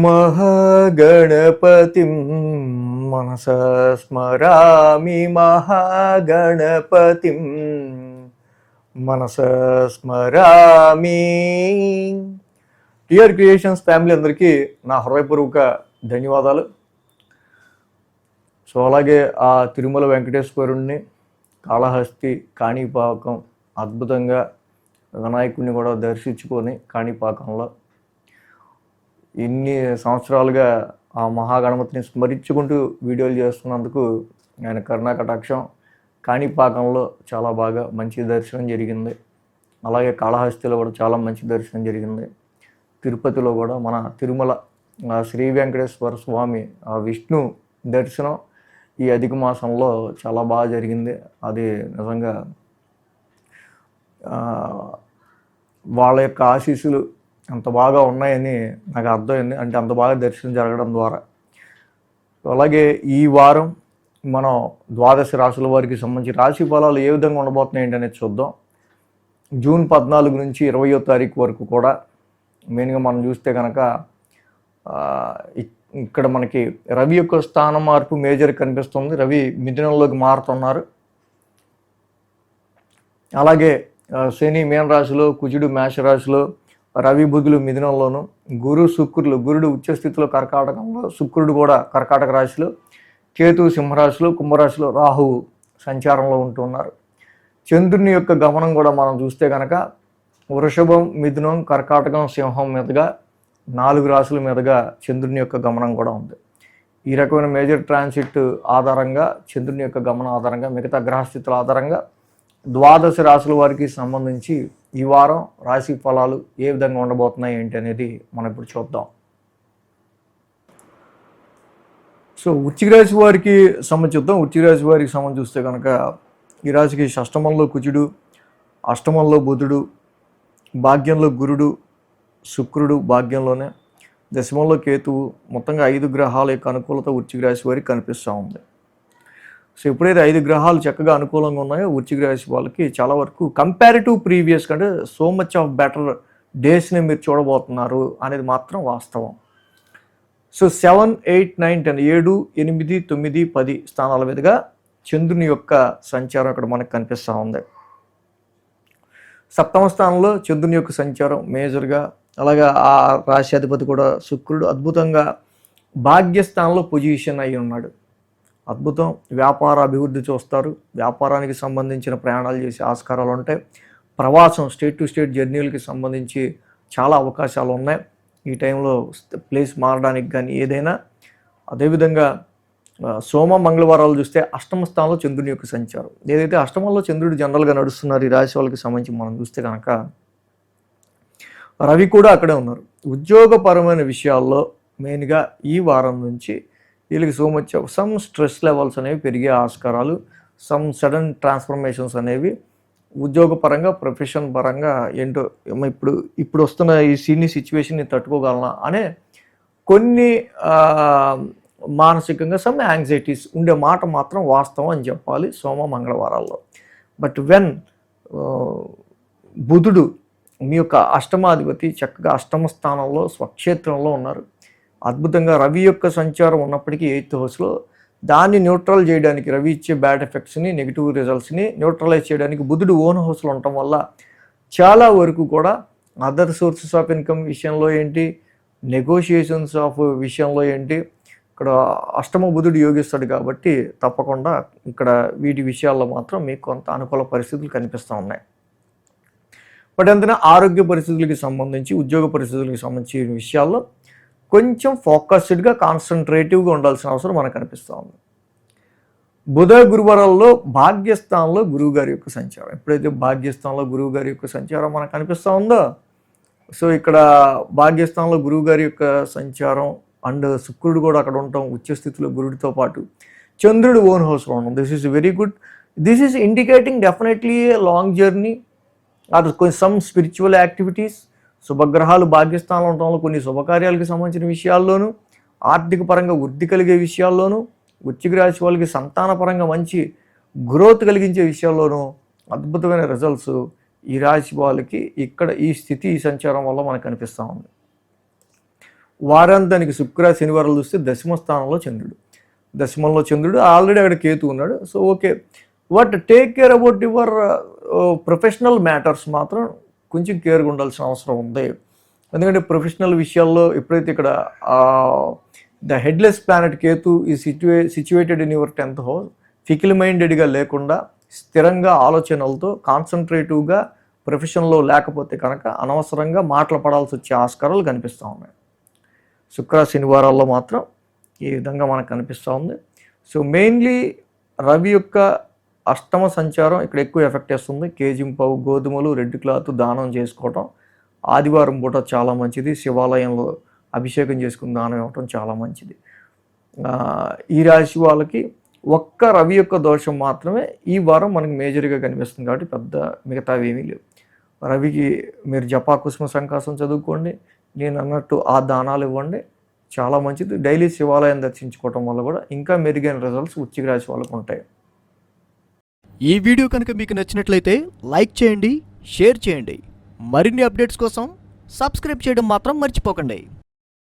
మహాగణపతిం మనసా స్మరామి మహాగణపతిం మనసా స్మరామి. TR creations family అందరికీ నా హృదయపూర్వక ధన్యవాదాలు. సో అలాగే ఆ తిరుమల వెంకటేశ్వరుణ్ణి, కాళహస్తి, కాణిపాకం అద్భుతంగా వినాయకుడిని కూడా దర్శించుకొని కాణిపాకంలో ఇన్ని సంవత్సరాలుగా ఆ మహాగణపతిని స్మరించుకుంటూ వీడియోలు చేస్తున్నందుకు ఆయన కరుణాకటాక్షం. కాణిపాకంలో చాలా బాగా మంచి దర్శనం జరిగింది. అలాగే కాళహస్తిలో కూడా చాలా మంచి దర్శనం జరిగింది. తిరుపతిలో కూడా మన తిరుమల శ్రీ వెంకటేశ్వర స్వామి విష్ణు దర్శనం ఈ అధిక మాసంలో చాలా బాగా జరిగింది. అది నిజంగా వాళ్ళ యొక్క ఆశీస్సులు అంత బాగా ఉన్నాయని నాకు అర్థమైంది. అంటే అంత బాగా దర్శనం జరగడం ద్వారా. అలాగే ఈ వారం మనం ద్వాదశ రాశుల వారికి సంబంధించి రాశి ఫలాలు ఏ విధంగా ఉండబోతున్నాయి ఏంటనేది చూద్దాం. జూన్ 14 నుంచి 20వ తారీఖు వరకు కూడా మెయిన్గా మనం చూస్తే కనుక ఇక్కడ మనకి రవి యొక్క స్థాన మార్పు మేజర్ కనిపిస్తుంది. రవి మిథునంలోకి మారుతున్నారు. అలాగే శని మీనరాశిలో, కుజుడు మేషరాశిలో, రవి బుధులు మిథునంలోను, గురుడు ఉచ్చస్థితిలో కర్కాటకంలో, శుక్రుడు కూడా కర్కాటక రాశిలో, కేతు సింహరాశిలో, కుంభరాశిలో, రాహువు సంచారంలో ఉంటున్నారు. చంద్రుని యొక్క గమనం కూడా మనం చూస్తే కనుక వృషభం, మిథునం, కర్కాటకం, సింహం మీదుగా 4 రాశుల మీదుగా చంద్రుని యొక్క గమనం కూడా ఉంది. ఈ రకమైన మేజర్ ట్రాన్సిట్ ఆధారంగా, చంద్రుని యొక్క గమనం ఆధారంగా, మిగతా గ్రహస్థితుల ఆధారంగా ద్వాదశ రాశుల వారికి సంబంధించి ఈ వారం రాశి ఫలాలు ఏ విధంగా ఉండబోతున్నాయి ఏంటి అనేది మనం ఇప్పుడు చూద్దాం. సో వృశ్చిక రాశి వారికి సంబంధించి చూద్దాం. వృశ్చిక రాశి వారికి సంబంధించి చూస్తే కనుక ఈ రాశికి షష్టమంలో కుజుడు, అష్టమంలో బుధుడు, భాగ్యంలో గురుడు, శుక్రుడు భాగ్యంలోనే, దశమంలో కేతువు, మొత్తంగా 5 గ్రహాల యొక్క అనుకూలత వృశ్చిక రాశి వారికి కనిపిస్తూ ఉంది. సో ఎప్పుడైతే 5 గ్రహాలు చక్కగా అనుకూలంగా ఉన్నాయో వృశ్చిక రాశి వాళ్ళకి చాలా వరకు కంపారిటివ్ ప్రీవియస్ కంటే సో మచ్ ఆఫ్ బెటర్ డేస్ని మీరు చూడబోతున్నారు అనేది మాత్రం వాస్తవం. సో 7, 8, 9, 10 7, 8, 9, 10 స్థానాల మీదుగా చంద్రుని యొక్క సంచారం అక్కడ మనకు కనిపిస్తూ ఉంది. సప్తమ స్థానంలో చంద్రుని యొక్క సంచారం మేజర్గా, అలాగే ఆ రాశి అధిపతి కూడా శుక్రుడు అద్భుతంగా భాగ్యస్థానంలో పొజిషన్ అయి ఉన్నాడు. అద్భుతం. వ్యాపార అభివృద్ధి చూస్తారు. వ్యాపారానికి సంబంధించిన ప్రయాణాలు చేసే ఆస్కారాలు ఉంటాయి. ప్రవాసం, స్టేట్ టు స్టేట్ జర్నీలకి సంబంధించి చాలా అవకాశాలు ఉన్నాయి ఈ టైంలో, ప్లేస్ మారడానికి కానీ ఏదైనా. అదేవిధంగా సోమ మంగళవారాలు చూస్తే అష్టమ స్థానంలో చంద్రుని యొక్క సంచారం. ఏదైతే అష్టమంలో చంద్రుడు జనరల్గా నడుస్తున్నారు ఈ రాశి వాళ్ళకి సంబంధించి మనం చూస్తే కనుక రవి కూడా అక్కడే ఉన్నారు. ఉద్యోగపరమైన విషయాల్లో మెయిన్గా ఈ వారం నుంచి వీళ్ళకి so much some stress levels అనేవి పెరిగే ఆస్కారాలు, సమ్ సడన్ ట్రాన్స్ఫర్మేషన్స్ అనేవి ఉద్యోగపరంగా, ప్రొఫెషన్ పరంగా ఏంటో ఇప్పుడు వస్తున్న ఈ సీనియర్ సిచ్యువేషన్ని తట్టుకోగలనా అనే కొన్ని మానసికంగా సమ్ యాంగ్జైటీస్ ఉండే మాట మాత్రం వాస్తవం అని చెప్పాలి సోమ మంగళవారాల్లో. బట్ వెన్ బుధుడు మీ యొక్క అష్టమాధిపతి చక్కగా అష్టమ స్థానంలో స్వక్షేత్రంలో ఉన్నారు. అద్భుతంగా రవి యొక్క సంచారం ఉన్నప్పటికీ 8th హౌస్లో దాన్ని న్యూట్రల్ చేయడానికి, రవి ఇచ్చే బ్యాడ్ ఎఫెక్ట్స్ని, నెగిటివ్ రిజల్ట్స్ని న్యూట్రలైజ్ చేయడానికి బుధుడు ఓన్ హౌస్లో ఉండటం వల్ల చాలా వరకు కూడా అదర్ సోర్సెస్ ఆఫ్ ఇన్కమ్ విషయంలో ఏంటి, నెగోషియేషన్స్ ఆఫ్ విషయంలో ఏంటి, ఇక్కడ అష్టమ బుధుడు యోగిస్తాడు కాబట్టి తప్పకుండా ఇక్కడ వీటి విషయాల్లో మాత్రం మీకు కొంత అనుకూల పరిస్థితులు కనిపిస్తూ ఉన్నాయి. బట్ అంతనే ఆరోగ్య పరిస్థితులకి సంబంధించి, ఉద్యోగ పరిస్థితులకి సంబంధించిన విషయాల్లో కొంచెం ఫోకస్డ్గా, కాన్సన్ట్రేటివ్గా ఉండాల్సిన అవసరం మనకు కనిపిస్తూ ఉంది. బుధ గురువారాల్లో భాగ్యస్థానంలో గురువు గారి యొక్క సంచారం, ఎప్పుడైతే భాగ్యస్థానంలో గురువు గారి యొక్క సంచారం మనకు కనిపిస్తూ ఉందో, సో ఇక్కడ భాగ్యస్థానంలో గురువు గారి యొక్క సంచారం అండ్ శుక్రుడు కూడా అక్కడ ఉండటం, ఉచ్చస్థితిలో గురుడితో పాటు చంద్రుడు ఓన్ హౌస్లో ఉండడం, this is very good. This is indicating definitely a long journey or some spiritual activities. శుభగ్రహాలు భాగ్యస్థానంలో ఉండటంలో కొన్ని శుభకార్యాలకు సంబంధించిన విషయాల్లోనూ, ఆర్థిక పరంగా వృద్ధి కలిగే విషయాల్లోనూ, వృశ్చిక రాశి వాళ్ళకి సంతానపరంగా మంచి గ్రోత్ కలిగించే విషయాల్లోనూ అద్భుతమైన రిజల్ట్స్ ఈ రాశి వాళ్ళకి ఇక్కడ ఈ స్థితి, ఈ సంచారం వల్ల మనకు కనిపిస్తూ ఉంది. వారాంతానికి శుక్ర శనివారాలు చూస్తే దశమంలో చంద్రుడు ఆల్రెడీ అక్కడ కేతు ఉన్నాడు. So okay, but take care about your professional matters మాత్రం కొంచెం కేర్గా ఉండాల్సిన అవసరం ఉంది. ఎందుకంటే ప్రొఫెషనల్ విషయాల్లో ఎప్పుడైతే ఇక్కడ the headless planet Ketu is situated in your 10th house, fickle మైండెడ్గా లేకుండా స్థిరంగా ఆలోచనలతో కాన్సన్ట్రేటివ్గా ప్రొఫెషన్లో లేకపోతే కనుక అనవసరంగా మాటలు పడాల్సి వచ్చే ఆస్కారాలు కనిపిస్తూ ఉన్నాయి. శుక్ర శనివారాల్లో మాత్రం ఈ విధంగా మనకు కనిపిస్తూ ఉంది. సో మెయిన్లీ రవి యొక్క అష్టమ సంచారం ఇక్కడ ఎక్కువ ఎఫెక్ట్ చేస్తుంది. కేజింపావు గోధుమలు, రెడ్ క్లాత్ దానం చేసుకోవటం ఆదివారం పూట చాలా మంచిది. శివాలయంలో అభిషేకం చేసుకుని దానం ఇవ్వటం చాలా మంచిది. ఈ రాశి వాళ్ళకి ఒక్క రవి యొక్క దోషం మాత్రమే ఈ వారం మనకి మేజర్గా కనిపిస్తుంది, కాబట్టి పెద్ద మిగతావి ఏమీ లేవు. రవికి మీరు జపా కుసుమ సంకాసం చదువుకోండి, నేను అన్నట్టు ఆ దానాలు ఇవ్వండి, చాలా మంచిది. డైలీ శివాలయం దర్శించుకోవటం వల్ల కూడా ఇంకా మెరుగైన రిజల్ట్స్ వృశ్చిక రాశి వాళ్ళకు ఉంటాయి. ఈ వీడియో కనుక మీకు నచ్చినట్లయితే లైక్ చేయండి, షేర్ చేయండి. మరిన్ని అప్డేట్స్ కోసం సబ్స్క్రైబ్ చేయడం మాత్రం మర్చిపోకండి.